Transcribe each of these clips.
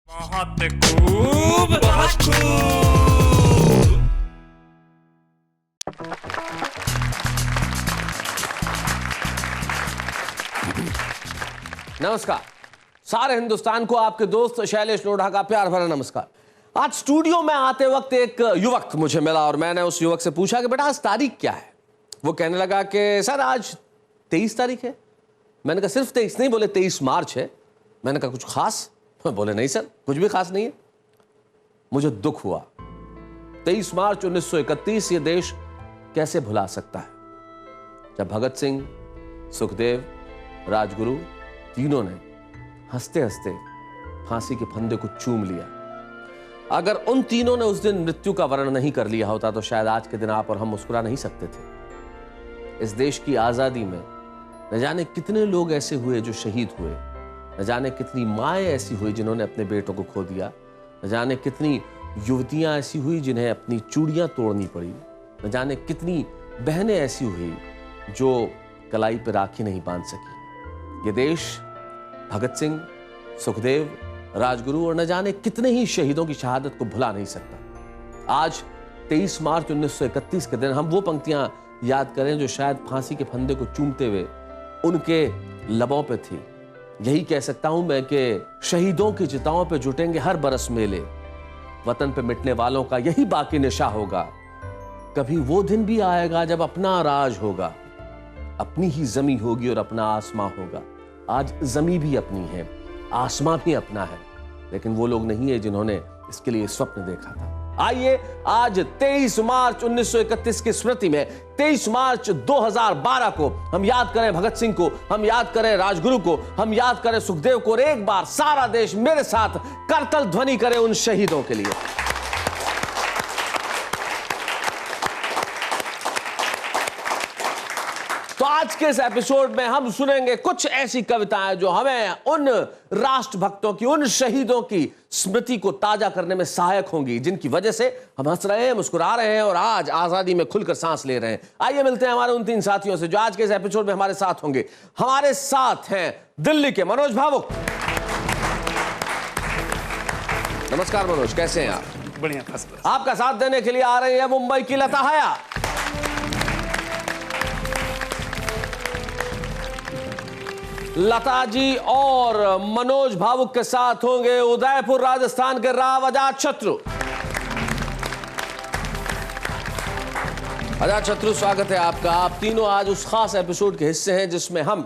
बहुत खूब, बहुत खूब। नमस्कार। सारे हिंदुस्तान को आपके दोस्त शैलेश लोढ़ा का प्यार भरा नमस्कार। आज स्टूडियो में आते वक्त एक युवक मुझे मिला और मैंने उस युवक से पूछा कि बेटा आज तारीख क्या है। वो कहने लगा कि सर आज 23 तारीख है। मैंने कहा सिर्फ 23 नहीं, बोले 23 मार्च है। मैंने कहा कुछ खास? बोले नहीं सर, कुछ भी खास नहीं है। मुझे दुख हुआ। 23 मार्च 1931 ये देश कैसे भुला सकता है, जब भगत सिंह, सुखदेव, राजगुरु तीनों ने हंसते हंसते फांसी के फंदे को चूम लिया। अगर उन तीनों ने उस दिन मृत्यु का वर्ण नहीं कर लिया होता तो शायद आज के दिन आप और हम मुस्कुरा नहीं सकते थे। इस देश की आजादी में न जाने कितने लोग ऐसे हुए जो शहीद हुए, न जाने कितनी माएँ ऐसी हुई जिन्होंने अपने बेटों को खो दिया, न जाने कितनी युवतियां ऐसी हुई जिन्हें अपनी चूड़ियां तोड़नी पड़ी, न जाने कितनी बहनें ऐसी हुई जो कलाई पर राखी नहीं बांध सकी। ये देश भगत सिंह, सुखदेव, राजगुरु और न जाने कितने ही शहीदों की शहादत को भुला नहीं सकता। आज 23 मार्च 1931 के दिन हम वो पंक्तियां याद करें जो शायद फांसी के फंदे को चूमते हुए उनके लबों पे थी। यही कह सकता हूं मैं कि शहीदों की चिताओं पे जुटेंगे हर बरस मेले, वतन पे मिटने वालों का यही बाकी निशा होगा। कभी वो दिन भी आएगा जब अपना राज होगा, अपनी ही जमी होगी और अपना आसमां होगा। आज जमी भी अपनी है, आसमां भी अपना है, लेकिन वो लोग नहीं है जिन्होंने इसके लिए स्वप्न देखा था। आइए आज 23 मार्च 1931 की स्मृति में 23 मार्च 2012 को हम याद करें भगत सिंह को, हम याद करें राजगुरु को, हम याद करें सुखदेव को और एक बार सारा देश मेरे साथ करतल ध्वनि करे उन शहीदों के लिए। तो आज के इस एपिसोड में हम सुनेंगे कुछ ऐसी कविताएं जो हमें उन राष्ट्रभक्तों की, उन शहीदों की स्मृति को ताजा करने में सहायक होंगी, जिनकी वजह से हम हंस रहे हैं, मुस्कुरा रहे हैं और आज आजादी में खुलकर सांस ले रहे हैं। आइए मिलते हैं हमारे उन 3 साथियों से जो आज के इस एपिसोड में हमारे साथ होंगे। हमारे साथ हैं दिल्ली के मनोज भावुक। नमस्कार मनोज, कैसे हैं आप? बढ़िया, फर्स्ट क्लास। आपका साथ देने के लिए आ रही है मुंबई की लता हया। लता जी और मनोज भावुक के साथ होंगे उदयपुर राजस्थान के राव अजातशत्रु। अजातशत्रु, स्वागत है आपका। आप तीनों आज उस खास एपिसोड के हिस्से हैं जिसमें हम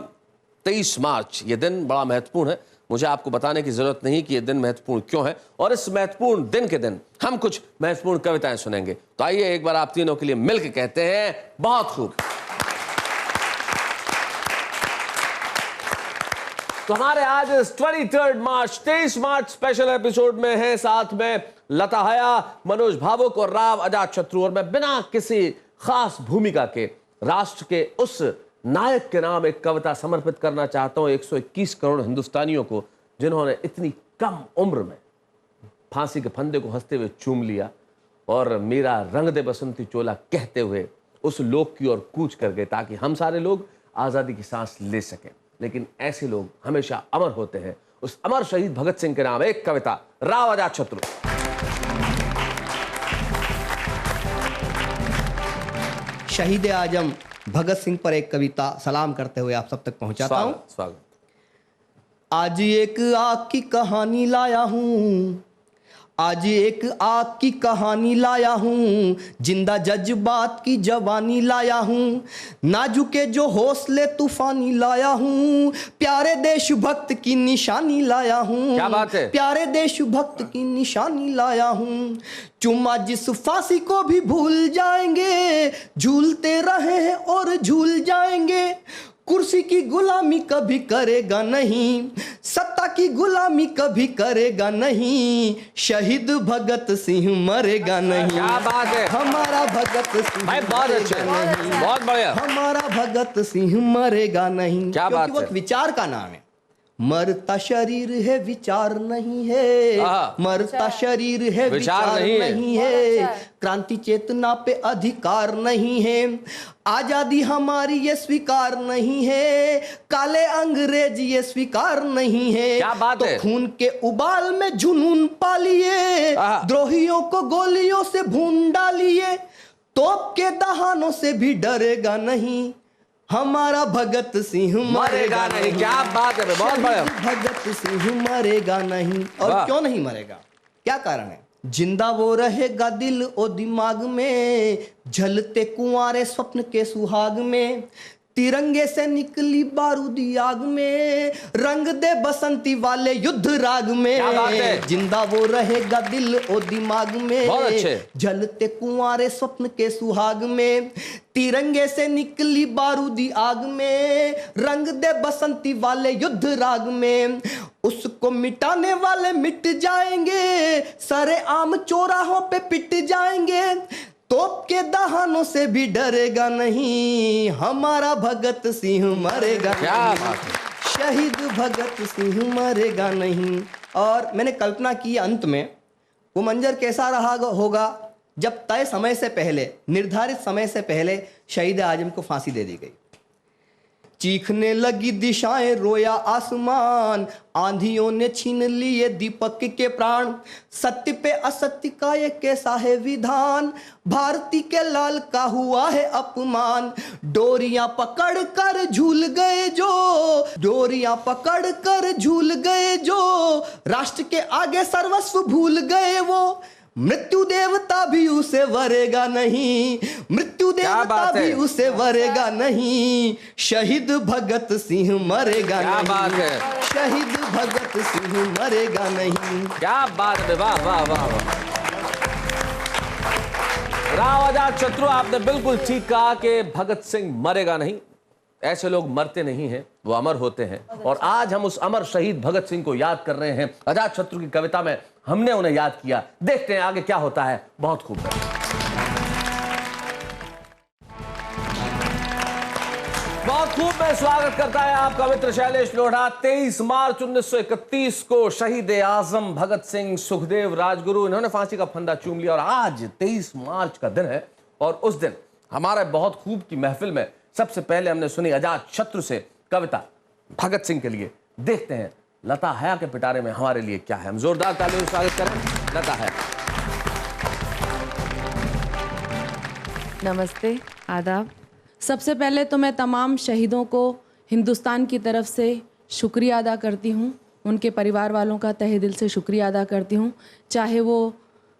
23 मार्च, ये दिन बड़ा महत्वपूर्ण है। मुझे आपको बताने की जरूरत नहीं कि यह दिन महत्वपूर्ण क्यों है, और इस महत्वपूर्ण दिन के दिन हम कुछ महत्वपूर्ण कविताएं सुनेंगे। तो आइए एक बार आप तीनों के लिए मिलकर कहते हैं बहुत खूब। तो हमारे आज 23 मार्च 23 मार्च स्पेशल एपिसोड में है साथ में लता हया, मनोज भावुक और राव अजातशत्रु। और मैं बिना किसी खास भूमिका के राष्ट्र के उस नायक के नाम एक कविता समर्पित करना चाहता हूं 121 करोड़ हिंदुस्तानियों को जिन्होंने इतनी कम उम्र में फांसी के फंदे को हंसते हुए चूम लिया और मेरा रंग दे बसंती चोला कहते हुए उस लोक की ओर कूच कर गए ताकि हम सारे लोग आजादी की सांस ले सकें। लेकिन ऐसे लोग हमेशा अमर होते हैं। उस अमर शहीद भगत सिंह के नाम एक कविता, राव अजातशत्रु। शहीद आजम भगत सिंह पर एक कविता सलाम करते हुए आप सब तक पहुंचाता हूं। स्वागत। आज एक आग की कहानी लाया हूं, आज एक आग की कहानी लाया हूँ, जिंदा जज्बात की जवानी लाया हूँ, नाजुके जो हौसले तूफानी लाया हूँ, प्यारे देशभक्त की निशानी लाया हूँ। क्या बात है? प्यारे देशभक्त की निशानी लाया हूँ। चुम्मा जिस फांसी को भी भूल जाएंगे, झूलते रहे और झूल जाएंगे, कुर्सी की गुलामी कभी करेगा नहीं, सत्ता की गुलामी कभी करेगा नहीं, शहीद भगत सिंह मरेगा नहीं। क्या बात है? हमारा भगत सिंह भाई बहुत अच्छे, बहुत बढ़िया। हमारा भगत सिंह मरेगा नहीं। क्या बात है? क्योंकि वो विचार का नाम है। मरता शरीर है विचार नहीं है, मरता शरीर है विचार नहीं है, क्रांति चेतना पे अधिकार नहीं है, आजादी हमारी ये स्वीकार नहीं है, काले अंग्रेज ये स्वीकार नहीं है। क्या बात तो है? खून के उबाल में जुनून पालिए, द्रोहियों को गोलियों से भून डालिए, तोप के दहानों से भी डरेगा नहीं, हमारा भगत सिंह मरेगा नहीं। क्या बात है, बहुत बढ़िया। भगत सिंह मरेगा नहीं। और क्यों नहीं मरेगा, क्या कारण है? जिंदा वो रहेगा दिल और दिमाग में, झलते कुंवारे स्वप्न के सुहाग में, तिरंगे से निकली बारूदी आग में, रंग दे बसंती वाले युद्ध राग में। क्या बात है? जिंदा वो रहेगा दिल और दिमाग में, बहुत अच्छे। जलते कुंवारे स्वप्न के सुहाग में, तिरंगे से निकली बारूदी आग में, रंग दे बसंती वाले युद्ध राग में, उसको मिटाने वाले मिट जाएंगे, सरे आम चौराहों पे पिट जाएंगे, तोप के दहानों से भी डरेगा नहीं, हमारा भगत सिंह मरेगा क्या नहीं। बात है? शहीद भगत सिंह मरेगा नहीं। और मैंने कल्पना की अंत में वो मंजर कैसा रहा होगा जब तय समय से पहले, निर्धारित समय से पहले शहीद आजम को फांसी दे दी गई। चीखने लगी दिशाएं, रोया आसमान, आंधियों ने छीन लिए दीपक के प्राण, सत्य पे असत्य का ये कैसा है विधान, भारती के लाल का हुआ है अपमान, डोरियां पकड़ कर झूल गए जो, डोरियां पकड़ कर झूल गए जो, राष्ट्र के आगे सर्वस्व भूल गए वो, मृत्यु देवता भी उसे वरेगा नहीं, मृत्यु देवता भी उसे वरेगा नहीं, शहीद भगत सिंह मरेगा नहीं। क्या बात है? शहीद भगत सिंह मरेगा नहीं। क्या बात है, वाह वाह वाह वाह। राव आजाद शत्रु, आपने बिल्कुल ठीक कहा कि भगत सिंह मरेगा नहीं। ऐसे लोग मरते नहीं हैं, वो अमर होते हैं। और आज हम उस अमर शहीद भगत सिंह को याद कर रहे हैं। आजाद शत्रु की कविता में हमने उन्हें याद किया। देखते हैं आगे क्या होता है। बहुत खूब। बहुत खूब। मैं स्वागत करता है आपका मित्र शैलेश लोढ़ा। 23 मार्च 1931 को शहीद आजम भगत सिंह, सुखदेव, राजगुरु, इन्होंने फांसी का फंदा चूम लिया। और आज 23 मार्च का दिन है और उस दिन हमारे बहुत खूब की महफिल में सबसे पहले हमने सुनी आजाद शत्रु से कविता भगत सिंह के लिए। देखते हैं लता हया के पिटारे में हमारे लिए क्या है। हम जोरदार तालियों से स्वागत करें लता हया। नमस्ते, आदाब। सबसे पहले तो मैं तमाम शहीदों को हिंदुस्तान की तरफ से शुक्रिया अदा करती हूँ, उनके परिवार वालों का तहे दिल से शुक्रिया अदा करती हूँ। चाहे वो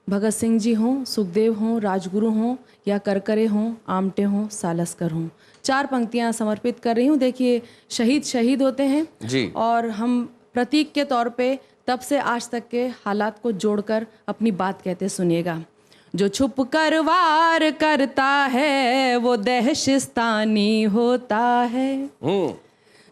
भगत सिंह जी हों, सुखदेव हों, राजगुरु हों या करकरे हों, आमटे हों, सालस्कर हों। 4 पंक्तियाँ समर्पित कर रही हूँ। देखिए, शहीद शहीद होते हैं जी। और हम प्रतीक के तौर पे तब से आज तक के हालात को जोड़कर अपनी बात कहते सुनिएगा। जो छुप कर वार करता है वो दहशिस्तानी होता है,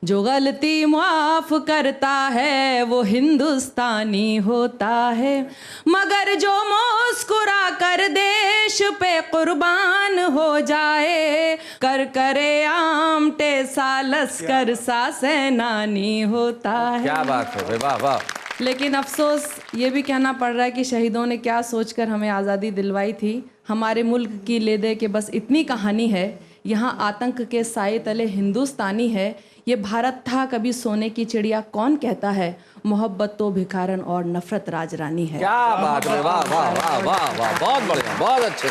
जो गलती माफ करता है वो हिंदुस्तानी होता है, मगर जो मुस्कुरा कर देश पे कुर्बान हो जाए, कर करे आमटे सालस्कर सा सेनानी होता है। क्या बात है, वाह वाह। लेकिन अफसोस ये भी कहना पड़ रहा है कि शहीदों ने क्या सोचकर हमें आज़ादी दिलवाई थी। हमारे मुल्क की ले दे के बस इतनी कहानी है, यहाँ आतंक के साए तले हिंदुस्तानी है, ये भारत था कभी सोने की चिड़िया कौन कहता है, मोहब्बत तो भिखारन और नफरत राजरानी है। क्या बात है, वाह वाह वाह वाह वाह, बहुत बढ़िया, बहुत अच्छे।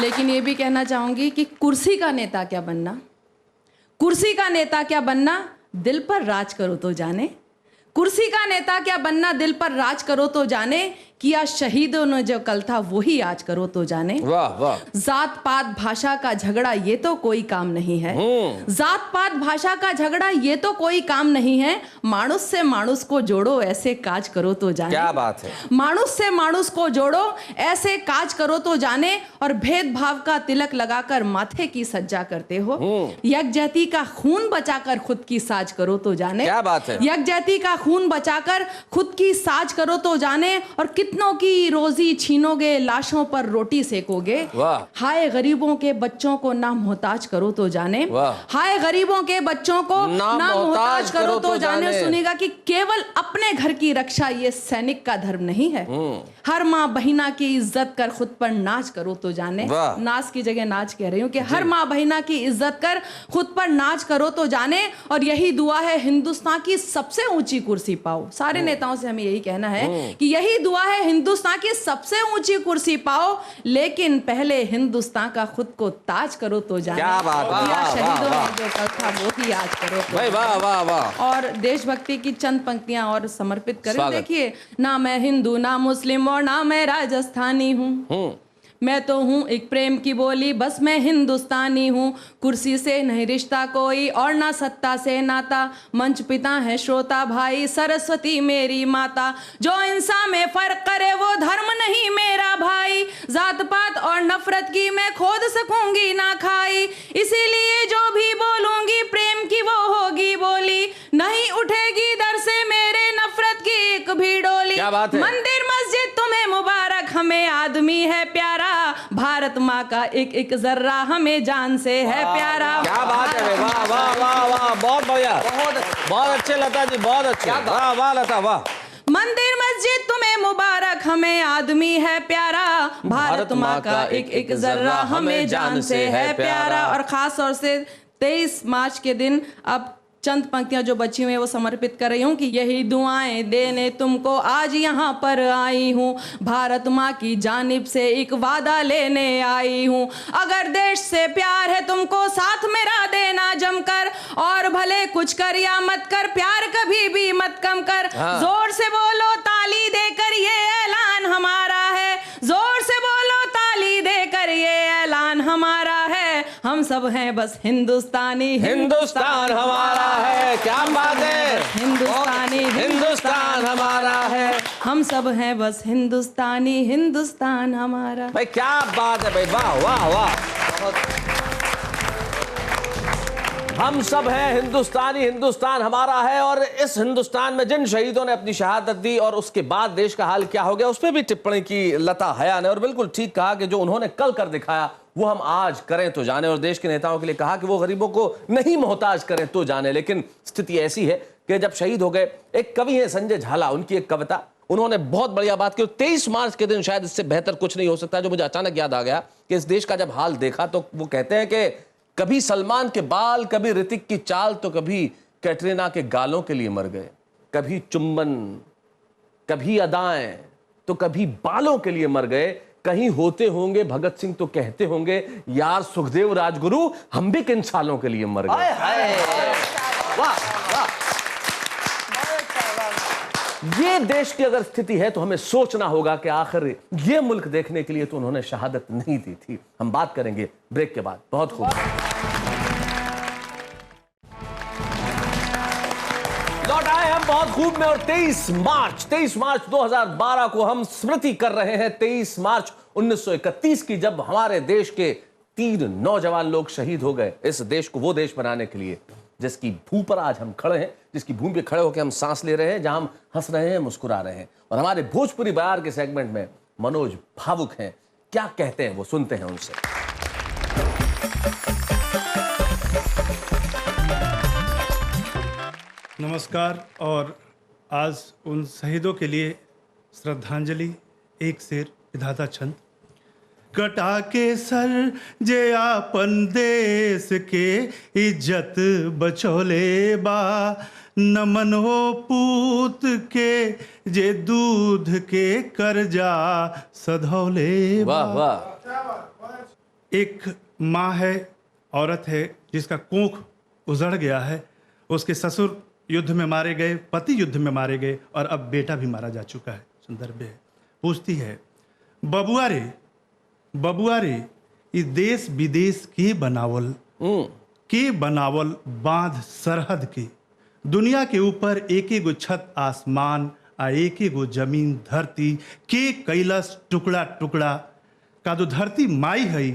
लेकिन ये भी कहना चाहूँगी कि कुर्सी का नेता क्या बनना, कुर्सी का नेता क्या बनना, दिल पर राज करो तो जाने, कुर्सी का नेता क्या बनना, दिल पर राज करो तो जाने, किया शहीदों ने जो कल था वही आज करो तो जाने। वाह वाह। जात पात भाषा का झगड़ा ये तो कोई काम नहीं है, जात पात भाषा का झगड़ा ये तो कोई काम नहीं है, मानुस से मानुस को जोड़ो ऐसे काज करो तो जाने। क्या बात है। मानुस से मानुस को जोड़ो ऐसे काज करो तो जाने, और भेदभाव का तिलक लगाकर माथे की सज्जा करते हो, यकजहती का खून बचाकर खुद की साज करो तो जाने। क्या बात है। यकजहती का खून बचाकर खुद की साज करो तो जाने, और कितनों की रोजी छीनोगे, लाशों पर रोटी सेकोगे। हाय गरीबों के बच्चों को ना मोहताज करो तो जाने, हाय गरीबों के बच्चों को ना मोहताज करो तो जाने, सुनिएगा कि केवल अपने घर की रक्षा ये सैनिक का धर्म नहीं है। हर माँ बहिना की इज्जत कर, खुद पर नाच करो तो जाने। वाह। नाच की जगह नाच कह रही हूँ कि हर माँ बहिना की इज्जत कर, खुद पर नाच करो तो जाने। और यही दुआ है हिंदुस्तान की सबसे ऊंची कुर्सी पाओ। सारे नेताओं से हमें यही कहना है कि यही दुआ है हिंदुस्तान की सबसे ऊंची कुर्सी पाओ, लेकिन पहले हिंदुस्तान का खुद को ताज करो तो जाने। क्या बात है, या वाह, शहीदों वाह, ने जो कल था वो ही याद करो तो भाई, वाह वाह वाह। और देशभक्ति की चंद पंक्तियां और समर्पित करें। स्वागत। देखिए, ना मैं हिंदू ना मुस्लिम और ना मैं राजस्थानी हूँ, मैं तो हूँ एक प्रेम की बोली, बस मैं हिंदुस्तानी हूँ। कुर्सी से नहीं रिश्ता कोई और ना सत्ता से नाता, मंच पिता है श्रोता भाई, सरस्वती मेरी माता। जो इंसान में फर्क करे वो धर्म नहीं मेरा भाई, जात पात और नफरत की मैं खोद सकूंगी ना खाई। इसीलिए जो भी बोलूंगी प्रेम की वो होगी बोली, नहीं उठेगी दर से मेरे नफरत की एक भी डोली। क्या बात है? मंदिर मस्जिद तुम्हें मुबारक, हमें आदमी है प्यारा, भारत माँ का एक एक जर्रा हमें जान से है प्यारा। क्या बात है, वाह वाह वाह वाह, बहुत बढ़िया, बहुत अच्छे लता जी, बहुत अच्छे, वाह वाह लता वाह। मंदिर मस्जिद तुम्हें मुबारक, हमें आदमी है प्यारा, भारत माँ का एक एक जर्रा हमें जान से है प्यारा। और खास तौर से 23 मार्च के दिन अब चंद पंक्तियां जो बची हुई हैं वो समर्पित कर रही हूँ कि यही दुआएं देने तुमको आज यहाँ पर आई हूँ, भारत माँ की जानिब से एक वादा लेने आई हूँ। अगर देश से प्यार है तुमको साथ मेरा देना जमकर, और भले कुछ कर या मत कर प्यार कभी भी मत कम कर। जोर से बोलो ताली देकर ये ऐलान हमारा है, जोर से बोलो ताली देकर ये ऐलान हमारा है। हम सब हैं बस हिंदुस्तानी, हिंदुस्तान हमारा है, क्या बात है, हिंदुस्तानी, हिंदुस्तान हमारा है। हम सब हैं बस हिंदुस्तानी, हिंदुस्तान हमारा। भाई क्या बात है भाई, वाह वाह वाह। हम सब हैं हिंदुस्तानी, हिंदुस्तान हमारा है। और इस हिंदुस्तान में जिन शहीदों ने अपनी शहादत दी और उसके बाद देश का हाल क्या हो गया, उस पर भी टिप्पणी की लता हया ने, और बिल्कुल ठीक कहा कि जो उन्होंने कल कर दिखाया वो हम आज करें तो जाने। और देश के नेताओं के लिए कहा कि वो गरीबों को नहीं मोहताज करें तो जाने। लेकिन स्थिति ऐसी है कि जब शहीद हो गए, एक कवि है संजय झाला, उनकी एक कविता, उन्होंने बहुत बढ़िया बात की। 23 मार्च के दिन शायद इससे बेहतर कुछ नहीं हो सकता, जो मुझे अचानक याद आ गया कि इस देश का जब हाल देखा तो वो कहते हैं कि कभी सलमान के बाल, कभी ऋतिक की चाल, तो कभी कैटरीना के गालों के लिए मर गए, कभी चुंबन, कभी अदाएं, तो कभी बालों के लिए मर गए। कहीं होते होंगे भगत सिंह तो कहते होंगे यार सुखदेव राजगुरु, हम भी किन सालों के लिए मर गए। वाह वाह। ये देश की अगर स्थिति है तो हमें सोचना होगा कि आखिर ये मुल्क देखने के लिए तो उन्होंने शहादत नहीं दी थी। हम बात करेंगे ब्रेक के बाद। बहुत खूब, लौट आए हम बहुत खूब में। और 23 मार्च 2012 को हम स्मृति कर रहे हैं 23 मार्च 1931 की, जब हमारे देश के 3 नौजवान लोग शहीद हो गए इस देश को वो देश बनाने के लिए जिसकी भूमि पर आज हम खड़े हैं, जिसकी भूमि पे खड़े होकर हम सांस ले रहे हैं, जहां हम हंस रहे हैं, मुस्कुरा रहे हैं। और हमारे भोजपुरी बयार के सेगमेंट में मनोज भावुक हैं, क्या कहते हैं वो सुनते हैं उनसे। नमस्कार। और आज उन शहीदों के लिए श्रद्धांजलि, एक शेर विधाता छंद। कटा के सर जे आपन देश के इज्जत बचौले बा, नमन हो पूत के जे दूध के कर्जा सधौले बा। वाह वाह। एक माँ है, औरत है जिसका कोख उजड़ गया है, उसके ससुर युद्ध में मारे गए, पति युद्ध में मारे गए, और अब बेटा भी मारा जा चुका है। संदर्भ है, पूछती है बबुआ रे, बबुआ रे, ई देश विदेश के बनावल बांध सरहद के, दुनिया के ऊपर एक एगो छत आसमान आ एक एगो जमीन धरती के कैलस टुकड़ा टुकड़ा। का दो धरती माई है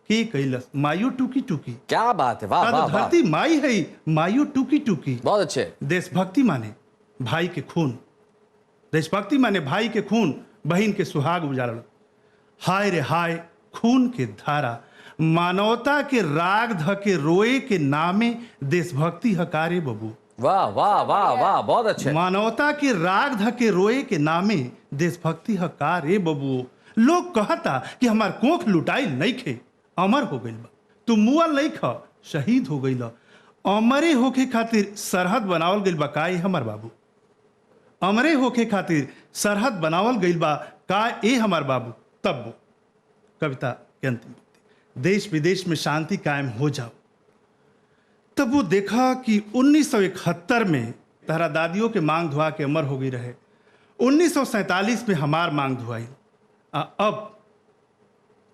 के कैलस मायू टूकी टूकी। क्या बात है, वाह वाह वाह। धरती माई है मायू टूकी टूकी। बहुत अच्छे। देशभक्ति माने भाई के खून, देशभक्ति माने भाई के खून, बहन के सुहाग उजाड़ल। हाय रे हाय खून के धारा, मानवता के राग ध के रोए के नामे देशभक्ति हकारे बबू। वाह वाह वाह वाह, बहुत अच्छे। मानवता के राग धके रोए के नामे देशभक्ति ह का रे बबुओ। लोग कहता कि हमार कोख लुटाई नहीं खे, अमर हो गइल बा। तू मुअल नहीं ख, शहीद हो गइल। अमरे होके खातिर सरहद बनावल गइल बा का ए हमार बाबू। अमरे होके खातिर सरहद बनावल गइल बा का ए हमार बाबू। तब वो कविता के अंतिम पंक्ति, देश विदेश में शांति कायम हो जाओ। तब वो देखा कि 1971 में तहरा दादियों के मांग धुआ के अमर हो गई रहे, 1947 में हमार मांग धुआई, अब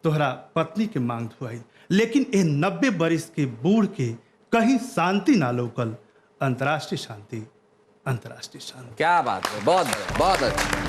तोहरा पत्नी के मांग धुआई। लेकिन ए 90 बरिस के बूढ़ के कहीं शांति ना लोकल। अंतर्राष्ट्रीय शांति, अंतर्राष्ट्रीय शांति। क्या बात है, बहुत बढ़िया, बहुत अच्छा।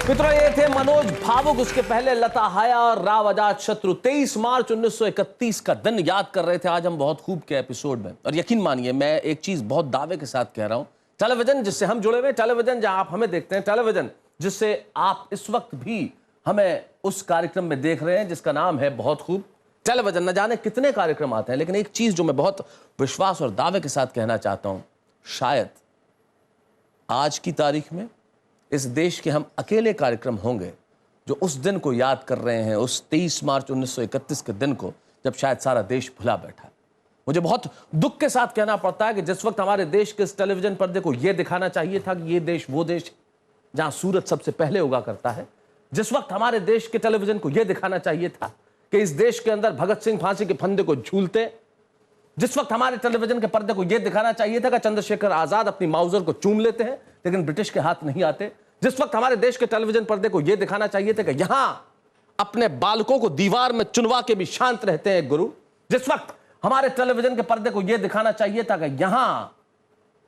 मित्रों, ये थे मनोज भावुक, उसके पहले लता हाया और राव अजात शत्रु। 23 मार्च 1931 का दिन याद कर रहे थे आज हम बहुत खूब के एपिसोड में। और यकीन मानिए, मैं एक चीज बहुत दावे के साथ कह रहा हूं, टेलीविजन जिससे हम जुड़े हुए, टेलीविजन जहां आप हमें देखते हैं, टेलीविजन जिससे आप इस वक्त भी हमें उस कार्यक्रम में देख रहे हैं जिसका नाम है बहुत खूब टेलीविजन। न जाने कितने कार्यक्रम आते हैं, लेकिन एक चीज जो मैं बहुत विश्वास और दावे के साथ कहना चाहता हूं, शायद आज की तारीख में इस देश के हम अकेले कार्यक्रम होंगे जो उस दिन को याद कर रहे हैं, उस 23 मार्च 1931 के दिन को, जब शायद सारा देश भुला बैठा है। मुझे बहुत दुख के साथ कहना पड़ता है कि जिस वक्त हमारे देश के इस टेलीविजन पर्दे को यह दिखाना चाहिए था कि ये देश वो देश जहां सूरज सबसे पहले उगा करता है, जिस वक्त हमारे देश के टेलीविजन को यह दिखाना चाहिए था कि इस देश के अंदर भगत सिंह फांसी के फंदे को झूलते, जिस वक्त हमारे टेलीविजन के पर्दे को यह दिखाना चाहिए था कि चंद्रशेखर आजाद अपनी माउजर को चूम लेते हैं लेकिन ब्रिटिश के हाथ नहीं आते, जिस वक्त हमारे देश के टेलीविजन पर्दे को यह दिखाना चाहिए था कि यहां अपने बालकों को दीवार में चुनवा के भी शांत रहते हैं गुरु, जिस वक्त हमारे टेलीविजन के पर्दे को यह दिखाना चाहिए था कि यहां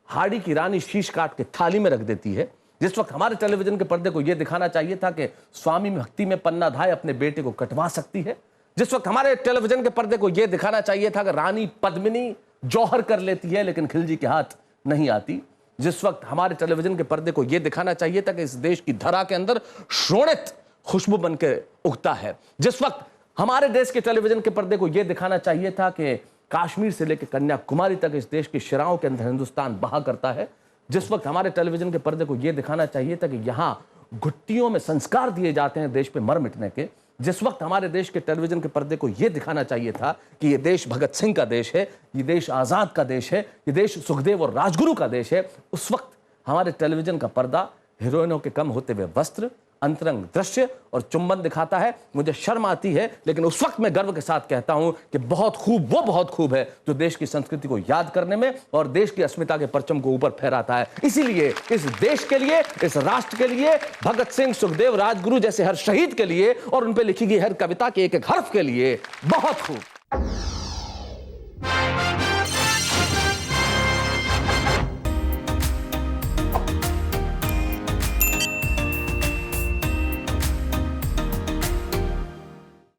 हाड़ी की रानी शीश काट के थाली में रख देती है, जिस वक्त हमारे टेलीविजन के पर्दे को यह दिखाना चाहिए था कि स्वामी भक्ति में पन्ना धाय अपने बेटे को कटवा सकती है, जिस वक्त हमारे टेलीविजन के पर्दे को यह दिखाना चाहिए था कि रानी पद्मिनी जौहर कर लेती है लेकिन खिलजी के हाथ नहीं आती, जिस वक्त हमारे टेलीविजन के पर्दे को यह दिखाना चाहिए था कि इस देश की धरा के अंदर शोणित खुशबू बनकर उगता है, जिस वक्त हमारे देश के टेलीविजन के पर्दे को यह दिखाना चाहिए था कि कश्मीर से लेकर कन्याकुमारी तक इस देश की शिराओं के अंदर हिंदुस्तान बहा करता है, जिस वक्त हमारे टेलीविजन के पर्दे को यह दिखाना चाहिए था कि यहां घुट्टियों में संस्कार दिए जाते हैं देश पे मर मिटने के, जिस वक्त हमारे देश के टेलीविजन के पर्दे को यह दिखाना चाहिए था कि यह देश भगत सिंह का देश है, यह देश आजाद का देश है, यह देश सुखदेव और राजगुरु का देश है, उस वक्त हमारे टेलीविजन का पर्दा हीरोइनों के कम होते हुए वस्त्र, अंतरंग दृश्य और चुंबन दिखाता है। मुझे शर्म आती है लेकिन उस वक्त मैं गर्व के साथ कहता हूं कि बहुत खूब, वो बहुत खूब है जो देश की संस्कृति को याद करने में और देश की अस्मिता के परचम को ऊपर फहराता है। इसीलिए इस देश के लिए, इस राष्ट्र के लिए, भगत सिंह, सुखदेव, राजगुरु जैसे हर शहीद के लिए और उन पर लिखी गई हर कविता के एक एक हर्फ के लिए बहुत खूब।